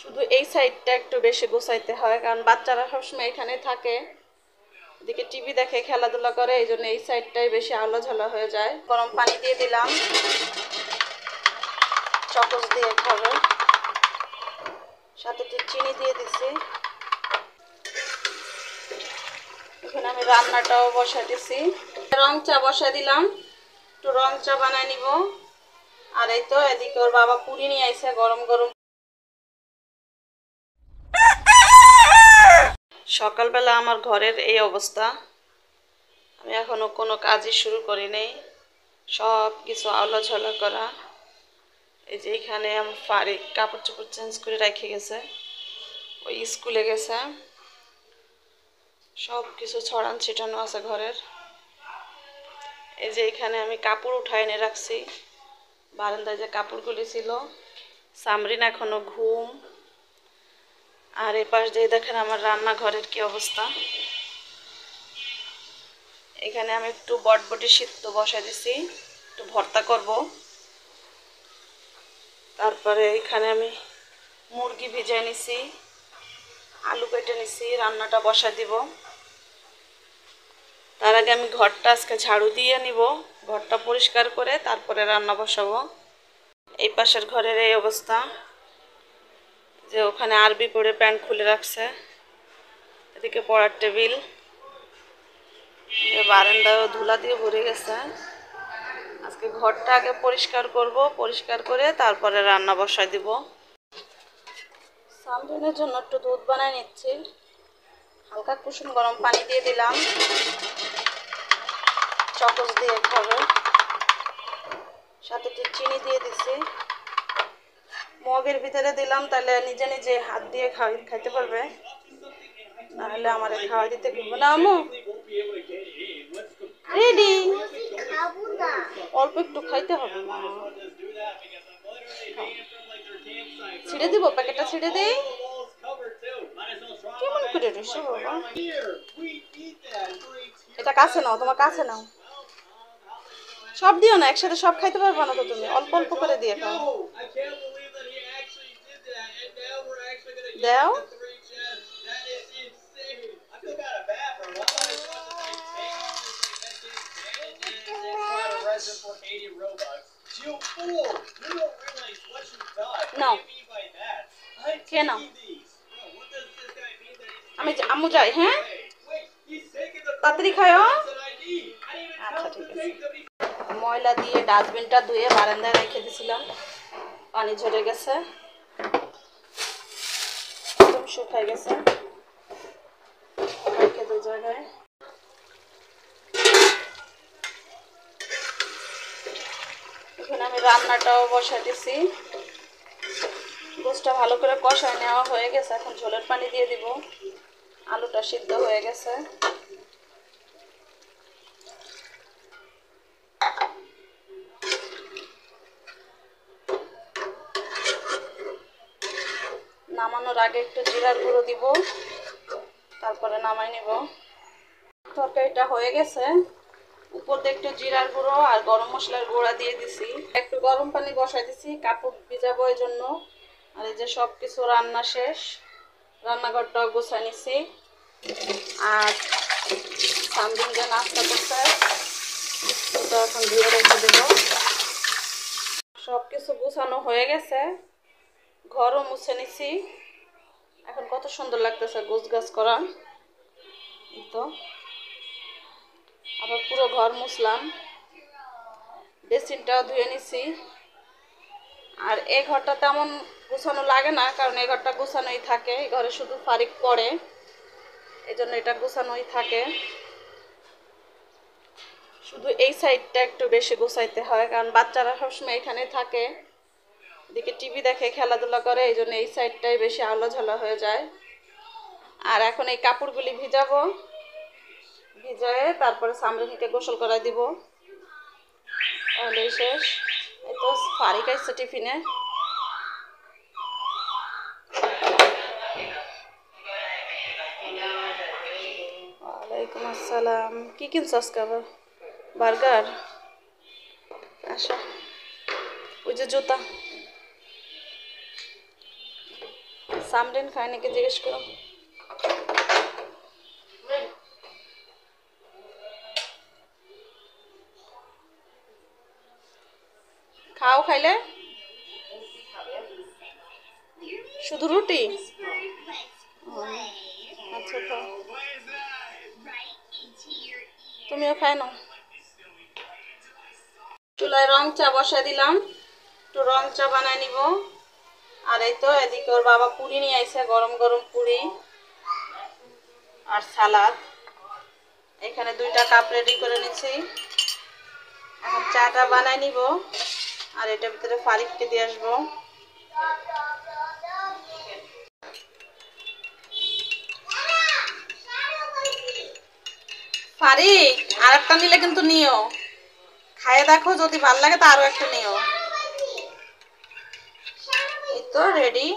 শুধু এই সাইডটা একটু বেশি গোছাইতে হয়, কারণ বাচ্চারা সবসময় এখানে থাকে, এদিকে টিভি দেখে, খেলাধুলা করে, এই জন্য এই সাইডটাই বেশি আলোঝালা হয়ে যায়। গরম পানি দিয়ে দিলাম, চকচ দিয়ে খাবে, সাথে একটু চিনি দিয়ে দিছি। এখানে আমি রান্নাটাও বসাই দিছি, রং চা বসাই দিলাম, একটু রং চা বানায় নিব। আর এই তো এদিকে ওর বাবা পুরি নিয়ে আইছে, গরম গরম। সকালবেলা আমার ঘরের এই অবস্থা, আমি এখনো কোনো কাজই শুরু করি নাই, সব কিছু আলোঝালা করা। এই যে এখানে আমার ফারিক কাপড় চোপড় চেঞ্জ করে রেখে গেছে, ওই স্কুলে গেছে, সব কিছু ছড়ান ছিটানো আছে ঘরের। এই যে এখানে আমি কাপড় উঠায় এনে রাখছি, বারান্দায় যে কাপড়গুলি ছিল। সামরিন এখনো ঘুম। আর এই পাশ দিয়ে দেখেন আমার রান্নাঘরের কি অবস্থা। এখানে আমি একটু বটবটি সিদ্ধ বসাই দিছি, একটু ভর্তা করব। তারপরে এখানে আমি মুরগি ভিজাই নিছি, আলু কেটে নিছি, রান্নাটা বসাই দিব। তার আগে আমি ঘরটা আজকে ঝাড়ু দিয়ে নিব, ঘরটা পরিষ্কার করে তারপরে রান্না বসাবো। এই পাশের ঘরের এই অবস্থা, যে ওখানে আরবি পরে প্যান্ট খুলে রাখছে, এদিকে পড়ার টেবিল, বারান্দাও ধুলা দিয়ে ভরে গেছে। আজকে ঘরটা আগে পরিষ্কার করব, পরিষ্কার করে তারপরে রান্না বসাই দিব। সামরিনের জন্য একটু দুধ বানাই নিচ্ছি, হালকা কুসুম গরম পানি দিয়ে দিলাম, চকচ দিয়ে খাবে, সাথে একটু চিনি দিয়ে দিছি। মগের ভিতরে দিলাম, তাহলে নিজে নিজে হাত দিয়ে খাইতে পারবে, নাহলে আমার খাওয়া দিতে কিনবো না। আমু রেডি, অল্প একটু খাইতে হবে। ছিঁড়ে দিব, প্যাকেটটা ছিঁড়ে দিই। কেমন করে রয়েছে বাবা, এটা কাছে নাও, তোমার কাছে নাও, সব দিও না একসাথে, সব খাইতে পারবে না তো, তুমি অল্প অল্প করে দিয়ে খাও। দাও, নাও খেয়ে নাও, আমি আম্মু যাই, হ্যাঁ তাড়াতাড়ি খাও। আচ্ছা ঠিক আছে। ময়লা দিয়ে ডাস্টবিনটা ধুয়ে বারান্দায় রেখে দিয়েছিলাম, পানি ঝরে গেছে, একদম শুকাই গেছে, রেখে দুই জায়গায়। এখানে আমি রান্নাটাও বসাই দিছি, গোশটা ভালো করে কষায় নেওয়া হয়ে গেছে, এখন ঝোলের পানি দিয়ে দিব। আলুটা সিদ্ধ হয়ে গেছে, নামানোর আগে একটু জিরার গুঁড়ো দিব, তারপরে নামাই নিব। তরকারিটা হয়ে গেছে, উপর দিয়ে একটু জিরার গুঁড়ো আর গরম মশলার গুঁড়া দিয়ে দিছি। একটু গরম পানি বসাই দিছি কাপড় ভিজাবো এই জন্য। আর এই যে সব কিছু রান্না শেষ, রান্নাঘরটাও গুছাই নিছি। আর সামদিন যে নাস্তা করছে ওটা এখন ধুয়ে রেখে দেবো। সব কিছু গুছানো হয়ে গেছে, ঘরও মুছে নিছি, এখন কত সুন্দর লাগতেছে গোছ গাছ করা। তো আবার পুরো ঘর মুছলাম, বেসিনটাও ধুয়ে নিছি। আর এই ঘরটা তেমন গুছানো লাগে না, কারণ এই ঘরটা গুছানোই থাকে, এই ঘরে শুধু ফারিক পড়ে, এই জন্য এটা গুছানোই থাকে। শুধু এই সাইডটা একটু বেশি গুছাইতে হয়, কারণ বাচ্চারা সবসময় এখানে থাকে, এদিকে টিভি দেখে, খেলাধুলা করে, এই জন্য এই সাইডটাই বেশি আলোঝালা হয়ে যায়। আর এখন এই কাপড়গুলি ভিজাবো, ভিজায়ে তারপরে সামরিনকে গোসল করাই দিব, তাহলেই শেষ। এই তো ফারিক আসছে টিফিনে। ওয়ালাইকুম আসসালাম, কি কিনছ আজকে আবার? বার্গার, আচ্ছা ওই যে জুতা। সামরিন খায় নাকি জিজ্ঞেস করো। খাও, খাইলে শুধু রুটি? আচ্ছা, খাও। তুমিও খাই নাও। চুলায় রং চা বসাই দিলাম, একটু রং চা বানাই নিব। আর এই তো এদিকে ওর বাবা পুরি নিয়ে আইছে, গরম গরম পুরি আর সালাদ। এখানে 2টা কাপ রেডি করে নিচ্ছি। এখন চাটা বানাই নিব আর এটার ভিতরে ফারিককে দিয়ে আসবো। ফারিক, আর একটা নিলে কিন্তু নিও, খাইয়ে দেখো, যদি ভালো লাগে তো আরো একটা নিও। এই তো রেডি।